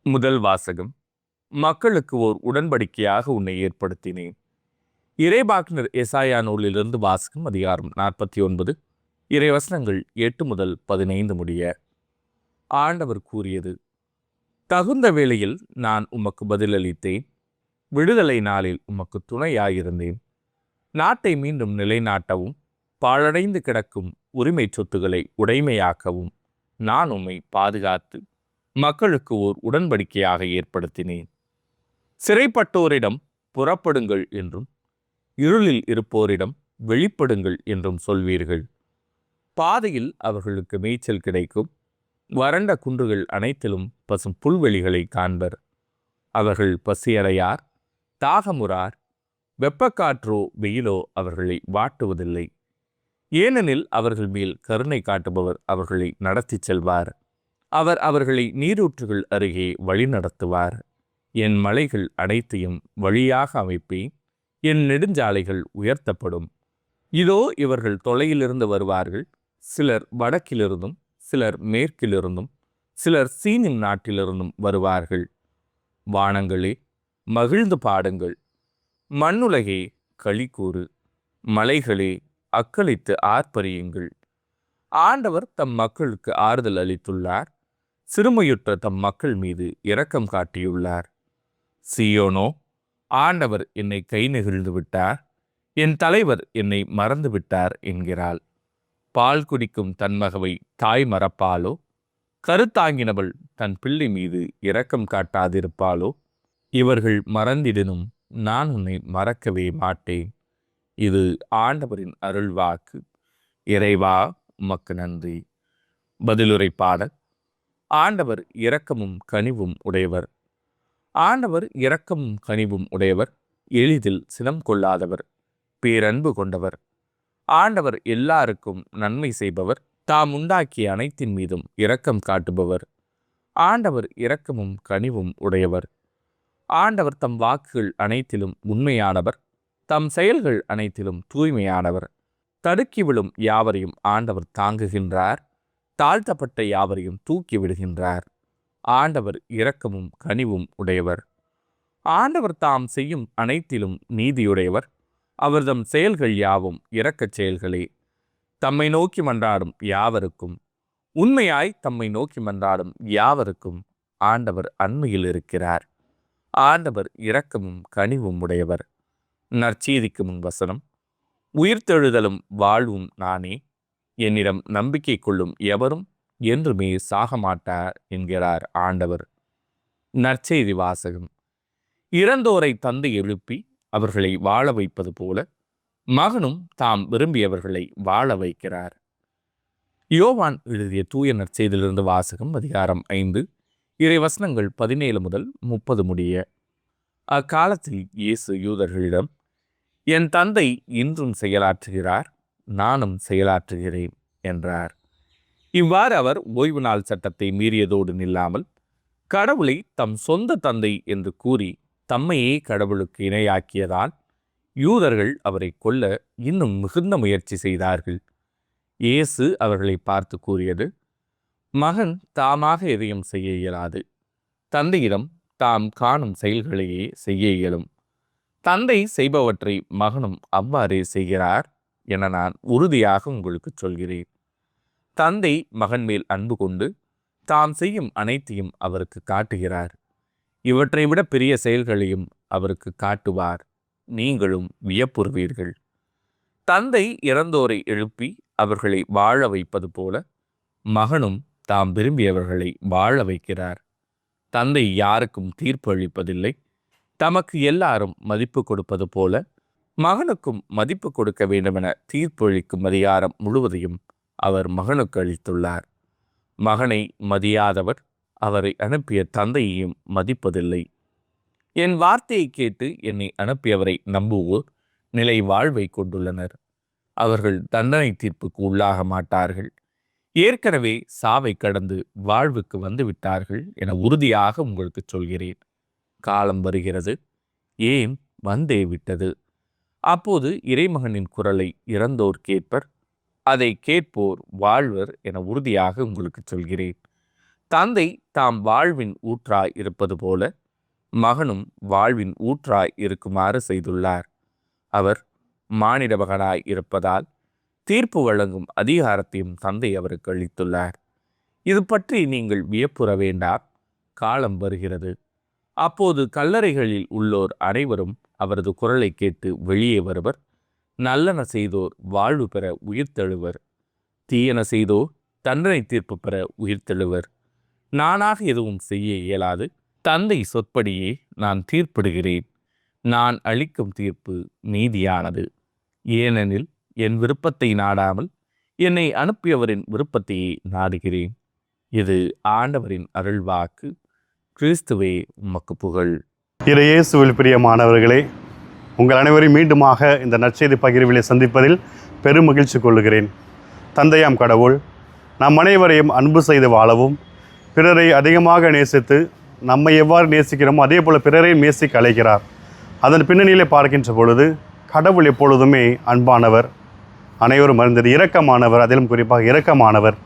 முதல் வாசகம். மக்களுக்கு ஓர் உடன்படிக்கையாக உன்னை ஏற்படுத்தினேன். இறைவாக்கினர் எசாயா நூலிலிருந்து வாசகம். அதிகாரம் 49, இறைவசனங்கள் 8 முதல் 15 முடிய. ஆண்டவர் கூறியது: தகுந்த வேளையில் நான் உமக்கு பதிலளித்தேன். விடுதலை நாளில் உமக்கு துணையாயிருந்தேன். நாட்டை மீண்டும் நிலைநாட்டவும் பாழடைந்து கிடக்கும் உரிமை சொத்துக்களை உடைமையாக்கவும் நான் உம்மை பாதுகாத்து மக்களுக்கு ஓர் உடன்படிக்கையாக ஏற்படுத்தினேன். சிறைப்பட்டோரிடம் புறப்படுங்கள் என்றும் இருளில் இருப்போரிடம் வெளிப்படுங்கள் என்றும் சொல்வீர்கள். பாதையில் அவர்களுக்கு மேய்ச்சல் கிடைக்கும். வறண்ட குன்றுகள் அனைத்திலும் பசும் புல்வெளிகளை காண்பர். அவர்கள் பசியடையார், தாகமுறார். வெப்பக்காற்றோ வெயிலோ அவர்களை வாட்டுவதில்லை. ஏனெனில் அவர்கள் மேல் கருணை காட்டுபவர் அவர்களை நடத்தி செல்வார். அவர் அவர்களை நீரூற்றுகள் அருகே வழிநடத்துவார். என் மலைகள் அனைத்தையும் வழியாக அமைப்பேன். என் நெடுஞ்சாலைகள் உயர்த்தப்படும். இதோ இவர்கள் தொலையிலிருந்து வருவார்கள். சிலர் வடக்கிலிருந்தும் சிலர் மேற்கிலிருந்தும் சிலர் சீனின் நாட்டிலிருந்தும் வருவார்கள். வானங்களே, மகிழ்ந்து பாடுங்கள். மண்ணுலகே, களிக்கூறு. மலைகளே, அக்களித்து ஆர்ப்பரியுங்கள். ஆண்டவர் தம் மக்களுக்கு ஆறுதல் அளித்துள்ளார். சிறுமையுற்ற தம் மக்கள் மீது இரக்கம் காட்டியுள்ளார். சீயோனோ, ஆண்டவர் என்னை கை நெகிழ்ந்து விட்டார், என் தலைவர் என்னை மறந்து விட்டார் என்கிறாள். பால் குடிக்கும் தன் மகவை தாய் மறப்பாளோ? கருத்தாங்கினவள் தன் பிள்ளை மீது இரக்கம் காட்டாதிருப்பாளோ? இவர்கள் மறந்திடனும் நான் உன்னை மறக்கவே மாட்டேன். இது ஆண்டவரின் அருள்வாக்கு. இறைவா, உமக்கு நன்றி. பதிலுரை பாடல். ஆண்டவர் இரக்கமும் கனிவும் உடையவர். ஆண்டவர் இரக்கமும் கனிவும் உடையவர். எளிதில் சினம் கொள்ளாதவர், பேரன்பு கொண்டவர். ஆண்டவர் எல்லாருக்கும் நன்மை செய்பவர். தாம் உண்டாக்கிய அனைத்தின் மீதும் இரக்கம் காட்டுபவர். ஆண்டவர் இரக்கமும் கனிவும் உடையவர். ஆண்டவர் தம் வாக்குகள் அனைத்திலும் உண்மையானவர். தம் செயல்கள் அனைத்திலும் தூய்மையானவர். தடுக்கி விழும் யாவரையும் ஆண்டவர் தாங்குகின்றார். தாழ்த்தப்பட்ட யாவரையும் தூக்கி விடுகின்றார். ஆண்டவர் இரக்கமும் கனிவும் உடையவர். ஆண்டவர் தாம் செய்யும் அனைத்திலும் நீதியுடையவர். அவர்தம் செயல்கள் யாவும் இரக்கச் செயல்களே. தம்மை நோக்கி மன்றாடும் யாவருக்கும், உண்மையாய் தம்மை நோக்கி மன்றாடும் யாவருக்கும் ஆண்டவர் அண்மையில் இருக்கிறார். ஆண்டவர் இரக்கமும் கனிவும் உடையவர். நற்செய்திக்கு முன் வசனம். உயிர்த்தெழுதலும் வாழ்வும் நானே. என்னிடம் நம்பிக்கை கொள்ளும் எவரும் என்றுமே சாகமாட்டார் என்கிறார் ஆண்டவர். நற்செய்தி வாசகம். இறந்தோரை தந்தை எழுப்பி அவர்களை வாழ வைப்பது போல மகனும் தாம் விரும்பியவர்களை வாழ வைக்கிறார். யோவான் எழுதிய தூய நற்செய்தியிலிருந்து வாசகம். அதிகாரம் 5, இறைவசனங்கள் 17 முதல் 30 முடிய. அக்காலத்தில் இயேசு யூதர்களிடம், என் தந்தை இன்றும் செயலாற்றுகிறார், நானும் செயலாற்றுகிறேன் என்றார். இவ்வாறு அவர் ஓய்வு நாள் சட்டத்தை மீறியதோடு நில்லாமல் கடவுளை தம் சொந்த தந்தை என்று கூறி தம்மையே கடவுளுக்கு இணையாக்கியதால் யூதர்கள் அவரை கொல்ல இன்னும் மிகுந்த முயற்சி செய்தார்கள். இயேசு அவர்களை பார்த்து கூறியது: மகன் தாமாக எதையும் செய்ய இயலாது. தந்தையிடம் தாம் காணும் செயல்களையே செய்ய இயலும். தந்தை செய்பவற்றை மகனும் அவ்வாறே செய்கிறார் என நான் உறுதியாக உங்களுக்கு சொல்கிறேன். தந்தை மகன் மேல் அன்பு கொண்டு தாம் செய்யும் அனைத்தையும் அவருக்கு காட்டுகிறார். இவற்றை விட பெரிய செயல்களையும் அவருக்கு காட்டுவார். நீங்களும் வியப்புறுவீர்கள். தந்தை இறந்தோரை எழுப்பி அவர்களை வாழ வைப்பது போல மகனும் தாம் விரும்பியவர்களை வாழ வைக்கிறார். தந்தை யாருக்கும் தீர்ப்பு அளிப்பதில்லை. தமக்கு எல்லாரும் மதிப்பு கொடுப்பது போல மகனுக்கும் மதிப்பு கொடுக்க வேண்டுமென தீர்ப்பு அளிக்கும் அதிகாரம் முழுவதையும் அவர் மகனுக்கு அளித்துள்ளார். மகனை மதியாதவர் அவரை அனுப்பிய தந்தையையும் மதிப்பதில்லை. என் வார்த்தையை கேட்டு என்னை அனுப்பியவரை நம்புவோர் நிலை வாழ்வை கொண்டுள்ளனர். அவர்கள் தண்டனை தீர்ப்புக்கு உள்ளாக மாட்டார்கள். ஏற்கனவே சாவை கடந்து வாழ்வுக்கு வந்துவிட்டார்கள் என உறுதியாக உங்களுக்கு சொல்கிறேன். காலம் வருகிறது, ஏன் வந்தே விட்டது. அப்போது இறைமகனின் குரலை இறந்தோர் கேட்பர். அதை கேட்போர் வாழ்வர் என உறுதியாக உங்களுக்கு சொல்கிறேன். தந்தை தாம் வாழ்வின் ஊற்றாய் இருப்பது போல மகனும் வாழ்வின் ஊற்றாய் இருக்குமாறு செய்துள்ளார். அவர் மானிட மகனாய் இருப்பதால் தீர்ப்பு வழங்கும் அதிகாரத்தையும் தந்தை அவருக்கு அளித்துள்ளார். இது பற்றி நீங்கள் வியப்புற வேண்டாம். காலம் வருகிறது, அப்போது கல்லறைகளில் உள்ளோர் அனைவரும் அவரது குரலை கேட்டு வெளியே வருவர். நல்லன செய்தோர் வாழ்வு பெற உயிர்த்தெழுவர், தீயன செய்தோர் தண்டனை தீர்ப்பு பெற உயிர்த்தெழுவர். நானாக எதுவும் செய்ய இயலாது, தந்தை சொற்படியே நான் தீர்ப்பிடுகிறேன். நான் அளிக்கும் தீர்ப்பு நீதியானது, ஏனெனில் என் விருப்பத்தை நாடாமல் என்னை அனுப்பியவரின் விருப்பத்தையே நாடுகிறேன். இது ஆண்டவரின் அருள்வாக்கு. கிறிஸ்துவே உமக்கு புகழ். இயேசுவில் பிரியமானவர்களே, உங்கள் அனைவரையும் மீண்டுமாக இந்த நற்செய்தி பகிர்விலே சந்திப்பதில் பெரும் மகிழ்ச்சி கொள்ளுகிறேன். தந்தையாம் கடவுள் நம் அனைவரையும் அன்பு செய்து வாழவும், பிறரை அதிகமாக நேசித்து நம்மை எவ்வாறு நேசிக்கிறோமோ அதே போல் பிறரையும் நேசிக்க அழைக்கிறார். அதன் பின்னணியிலே பார்க்கின்ற பொழுது கடவுள் எப்பொழுதுமே அன்பானவர், அனைவரும் அறிந்தது இரக்கமானவர், அதிலும் குறிப்பாக இரக்கமானவர்.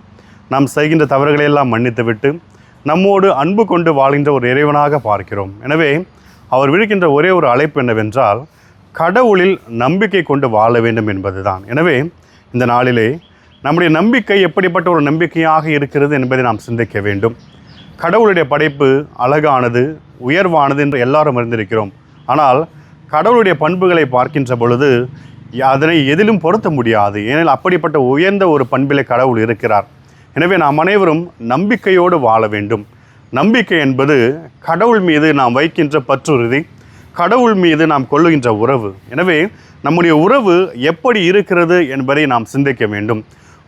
நாம் செய்கின்ற தவறுகளையெல்லாம் மன்னித்துவிட்டு நம்மோடு அன்பு கொண்டு வாழ்கின்ற ஒரு இறைவனாக பார்க்கிறோம். எனவே அவர் விடுக்கின்ற ஒரே ஒரு அழைப்பு என்னவென்றால், கடவுளில் நம்பிக்கை கொண்டு வாழ வேண்டும் என்பதுதான். எனவே இந்த நாளிலே நம்முடைய நம்பிக்கை எப்படிப்பட்ட ஒரு நம்பிக்கையாக இருக்கிறது என்பதை நாம் சிந்திக்க வேண்டும். கடவுளுடைய படைப்பு அழகானது, உயர்வானது என்று எல்லாரும் அறிந்திருக்கிறோம். ஆனால் கடவுளுடைய பண்புகளை பார்க்கின்ற பொழுது அதனை எதிலும் பொருத்த முடியாது. ஏனெனில் அப்படிப்பட்ட உயர்ந்த ஒரு பண்பிலே கடவுள் இருக்கிறார். எனவே நாம் அனைவரும் நம்பிக்கையோடு வாழ வேண்டும். நம்பிக்கை என்பது கடவுள் மீது நாம் வைக்கின்ற பற்றுறுதி, கடவுள் மீது நாம் கொள்ளுகின்ற உறவு. எனவே நம்முடைய உறவு எப்படி இருக்கிறது என்பதை நாம் சிந்திக்க வேண்டும்.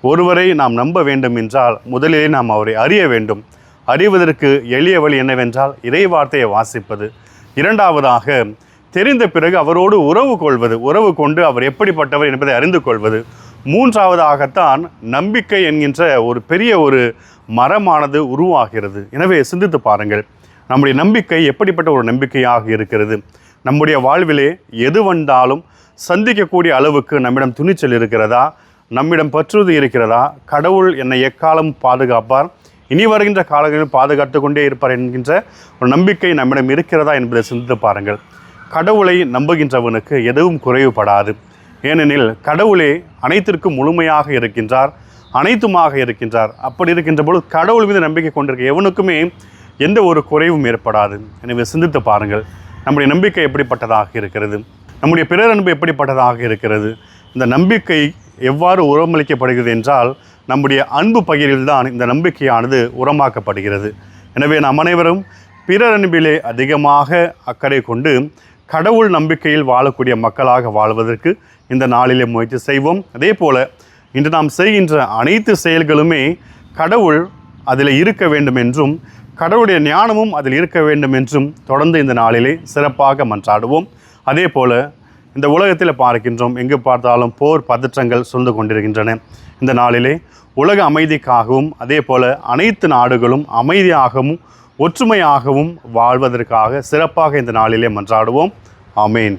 ஒருவரை நாம் நம்ப வேண்டும் என்றால் முதலிலே நாம் அவரை அறிய வேண்டும். அறிவதற்கு எளிய வழி என்னவென்றால் இறைவார்த்தையை வாசிப்பது. இரண்டாவதாக தெரிந்த பிறகு அவரோடு உறவு கொள்வது, உறவு கொண்டு அவர் எப்படிப்பட்டவர் என்பதை அறிந்து கொள்வது. மூன்றாவதாகத்தான் நம்பிக்கை என்கின்ற ஒரு பெரிய ஒரு மரமானது உருவாகிறது. எனவே சிந்தித்து பாருங்கள், நம்முடைய நம்பிக்கை எப்படிப்பட்ட ஒரு நம்பிக்கையாக இருக்கிறது. நம்முடைய வாழ்விலே எது வந்தாலும் சந்திக்கக்கூடிய அளவுக்கு நம்மிடம் துணிச்சல் இருக்கிறதா, நம்மிடம் பற்றுறுதி இருக்கிறதா, கடவுள் என்னை எக்காலம் பாதுகாப்பார், இனி வருகின்ற காலங்களில் பாதுகாத்து கொண்டே இருப்பார் என்கின்ற ஒரு நம்பிக்கை நம்மிடம் இருக்கிறதா என்பதை சிந்தித்து பாருங்கள். கடவுளை நம்புகின்றவனுக்கு எதுவும் குறைவுபடாது. ஏனெனில் கடவுளே அனைத்திற்கும் முழுமையாக இருக்கின்றார், அனைத்துமாக இருக்கின்றார். அப்படி இருக்கின்ற பொழுது கடவுள் மீது நம்பிக்கை கொண்டிருக்க எவனுக்குமே எந்த ஒரு குறைவும் ஏற்படாது. எனவே சிந்தித்து பாருங்கள், நம்முடைய நம்பிக்கை எப்படிப்பட்டதாக இருக்கிறது, நம்முடைய பிறர் அன்பு எப்படிப்பட்டதாக இருக்கிறது. இந்த நம்பிக்கை எவ்வாறு உரமளிக்கப்படுகிறது என்றால் நம்முடைய அன்பு பகிரில்தான் இந்த நம்பிக்கையானது உரமாக்கப்படுகிறது. எனவே நாம் அனைவரும் பிறர் அன்பிலே அதிகமாக அக்கறை கொண்டு கடவுள் நம்பிக்கையில் வாழக்கூடிய மக்களாக வாழ்வதற்கு இந்த நாளிலே முயற்சி செய்வோம். அதே போல் இன்று நாம் செய்கின்ற அனைத்து செயல்களுமே கடவுள் அதில் இருக்க வேண்டும் என்றும், கடவுளுடைய ஞானமும் அதில் இருக்க வேண்டும் என்றும் தொடர்ந்து இந்த நாளிலே சிறப்பாக மன்றாடுவோம். அதே போல் இந்த உலகத்தில் பார்க்கின்றோம், எங்கு பார்த்தாலும் போர் பதற்றங்கள் சூழ்ந்து கொண்டிருக்கின்றன. இந்த நாளிலே உலக அமைதிக்காகவும் அதே போல் அனைத்து நாடுகளும் அமைதியாகவும் ஒற்றுமையாகவும் வாழ்வதற்காக சிறப்பாக இந்த நாளிலே மன்றாடுவோம். ஆமேன்.